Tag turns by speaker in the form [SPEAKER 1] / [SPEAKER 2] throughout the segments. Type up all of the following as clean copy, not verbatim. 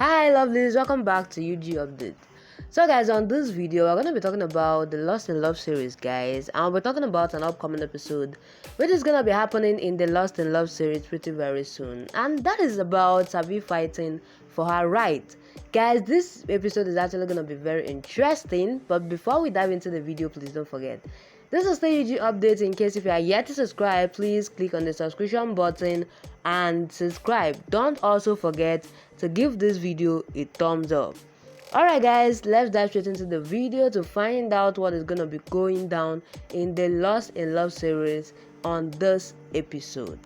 [SPEAKER 1] Hi lovelies, welcome back to UG Update. So guys, on this video we're going to be talking about the Lost in Love series, guys, and we're talking about an upcoming episode which is going to be happening in the Lost in Love series pretty very soon, and that is about Savi fighting for her right. Guys, this episode is actually going to be very interesting, but before we dive into the video, please don't forget, this is the UG Update. In case if you are yet to subscribe, please click on the subscription button and subscribe. Don't also forget to give this video a thumbs up. Alright guys, let's dive straight into the video to find out what is going to be going down in the Lost in Love series on this episode.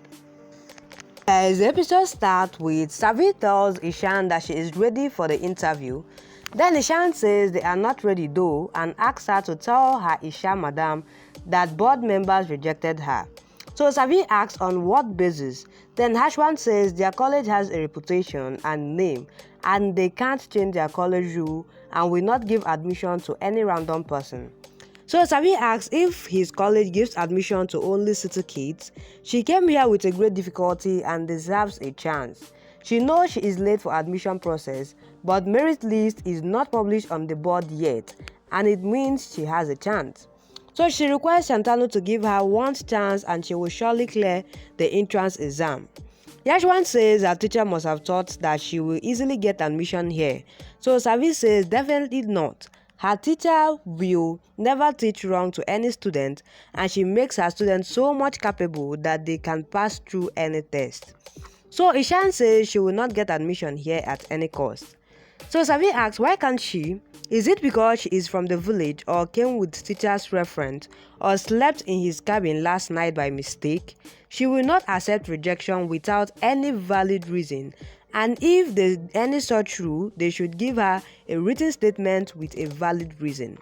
[SPEAKER 1] Guys, the episode starts with Savi tells Ishan that she is ready for the interview. Then Ishan says they are not ready though and asks her to tell her Isha madam that board members rejected her. So Savi asks on what basis. Then Hashwan says their college has a reputation and name and they can't change their college rule and will not give admission to any random person. So Savi asks if his college gives admission to only city kids. She came here with a great difficulty and deserves a chance. She knows she is late for admission process, but merit list is not published on the board yet, and it means she has a chance. So she requests Shantanu to give her one chance and she will surely clear the entrance exam. Yashwan says her teacher must have thought that she will easily get admission here. So Savi says definitely not. Her teacher will never teach wrong to any student and she makes her students so much capable that they can pass through any test. So Ishan says she will not get admission here at any cost. So Savi asks why can't she? Is it because she is from the village or came with teacher's reference or slept in his cabin last night by mistake? She will not accept rejection without any valid reason, and if there's any such rule, they should give her a written statement with a valid reason.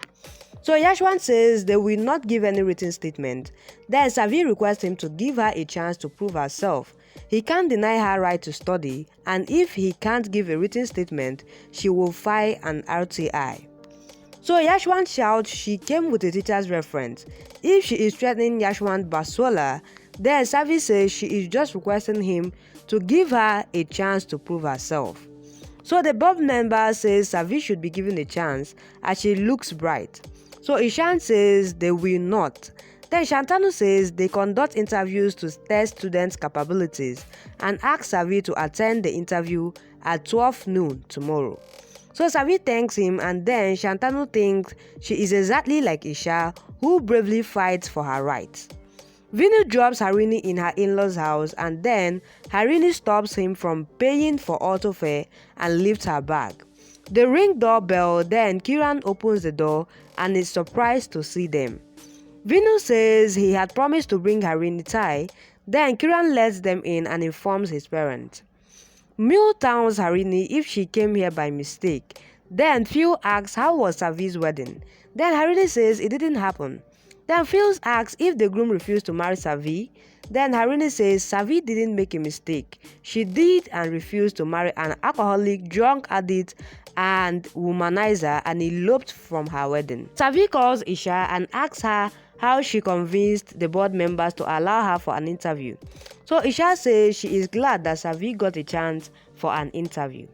[SPEAKER 1] So Yashwan says they will not give any written statement. Then Savi requests him to give her a chance to prove herself. He can't deny her right to study, and if he can't give a written statement, she will file an RTI. So Yashwan shouts she came with a teacher's reference. If she is threatening Yashwan Baswala, then Savi says she is just requesting him to give her a chance to prove herself. So the board member says Savi should be given a chance as she looks bright. So Ishan says they will not. Then Shantanu says they conduct interviews to test students' capabilities and asks Savi to attend the interview at 12 noon tomorrow. So Savi thanks him and then Shantanu thinks she is exactly like Isha who bravely fights for her rights. Vinu drops Harini in her in-laws' house and then Harini stops him from paying for auto fare and lifts her bag. They ring doorbell, then Kiran opens the door and is surprised to see them. Vinu says he had promised to bring Harini Thai, then Kiran lets them in and informs his parents. Mil tells Harini if she came here by mistake. Then Phil asks how was Savi's wedding. Then Harini says it didn't happen. Then Phil asks if the groom refused to marry Savi. Then Harini says Savi didn't make a mistake. She did and refused to marry an alcoholic, drunk addict and womanizer and eloped from her wedding. Savi calls Isha and asks her how she convinced the board members to allow her for an interview. So Isha says she is glad that Savi got a chance for an interview.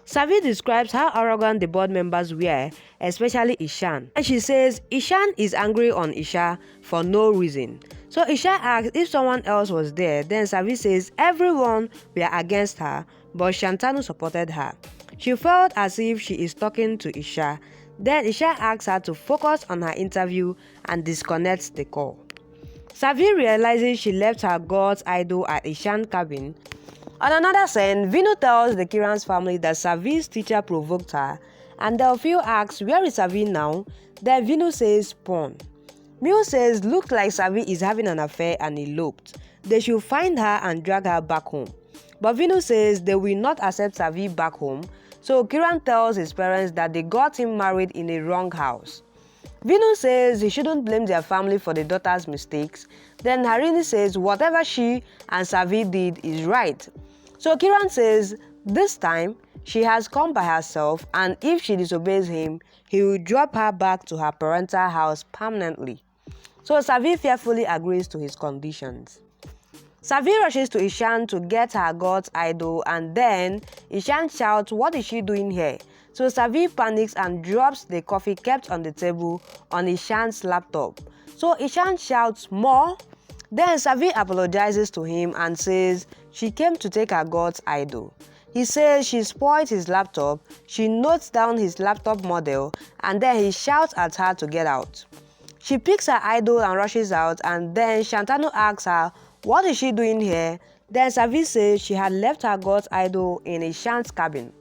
[SPEAKER 1] Savi describes how arrogant the board members were, especially Ishan. And she says Ishan is angry on Isha for no reason. So Isha asks if someone else was there, then Savi says everyone were against her, but Shantanu supported her. She felt as if she is talking to Isha. Then Isha asks her to focus on her interview and disconnects the call. Savi realizes she left her God's idol at Ishan's cabin. On another scene, Vinu tells the Kiran's family that Savi's teacher provoked her, and Delphine asks where is Savi now. Then Vinu says porn. Mil says looks like Savi is having an affair and eloped. They should find her and drag her back home. But Vinu says they will not accept Savi back home. So Kiran tells his parents that they got him married in a wrong house. Vinu says he shouldn't blame their family for the daughter's mistakes. Then Harini says whatever she and Savi did is right. So Kiran says this time she has come by herself and if she disobeys him, he will drop her back to her parental house permanently. So Savi fearfully agrees to his conditions. Savi rushes to Ishan to get her god's idol, and then Ishan shouts, "What is she doing here?" So Savi panics and drops the coffee kept on the table on Ishan's laptop. So Ishan shouts, "More?" Then Savi apologizes to him and says she came to take her god's idol. He says she spoiled his laptop, she notes down his laptop model, and then he shouts at her to get out. She picks her idol and rushes out, and then Shantanu asks her, "What is she doing here?" Then Savi says she had left her god's idol in Ishan's cabin.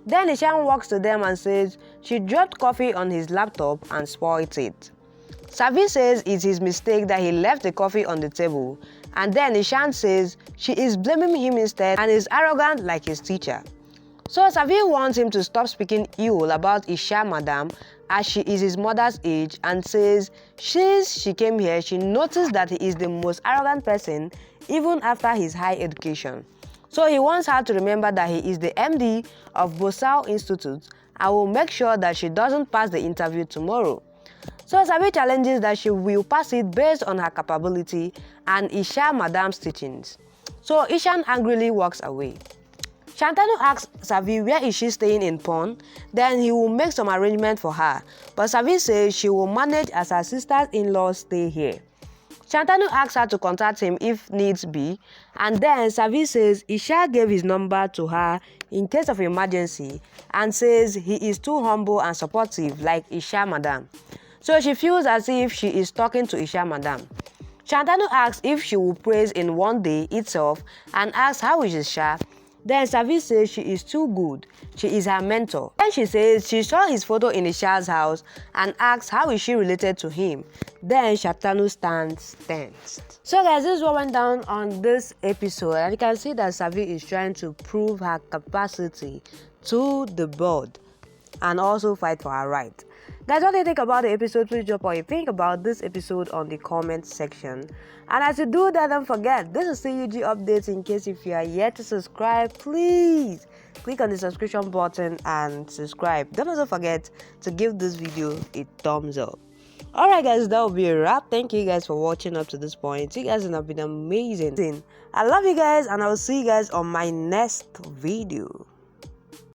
[SPEAKER 1] Then Ishan walks to them and says she dropped coffee on his laptop and spoiled it. Savi says it's his mistake that he left the coffee on the table, and then Ishan says she is blaming him instead and is arrogant like his teacher. So Savi wants him to stop speaking ill about Isha madam as she is his mother's age, and says since she came here she noticed that he is the most arrogant person even after his high education. So he wants her to remember that he is the MD of Bosal Institute and will make sure that she doesn't pass the interview tomorrow. So Savi challenges that she will pass it based on her capability and Isha madam's teachings. So Ishan angrily walks away. Shantanu asks Savi where is she staying in Pon, then he will make some arrangement for her, but Savi says she will manage as her sisters-in-law stay here. Shantanu asks her to contact him if needs be, and then Savi says Isha gave his number to her in case of emergency and says he is too humble and supportive like Isha madam. So she feels as if she is talking to Isha madam. Shantanu asks if she will praise in one day itself and asks how is Isha. Then Savi says she is too good, she is her mentor. Then she says she saw his photo in Isha's house and asks how is she related to him. Then Shantanu stands tensed. So guys, this is what went down on this episode, and you can see that Savi is trying to prove her capacity to the board and also fight for her right. Guys, what do you think about the episode? Please drop what you think about this episode on the comment section. And as you do that, don't forget, this is CUG updates. In case if you are yet to subscribe, please click on the subscription button and subscribe. Don't also forget to give this video a thumbs up. Alright guys, that will be a wrap. Thank you guys for watching up to this point. You guys have been amazing. I love you guys, and I will see you guys on my next video.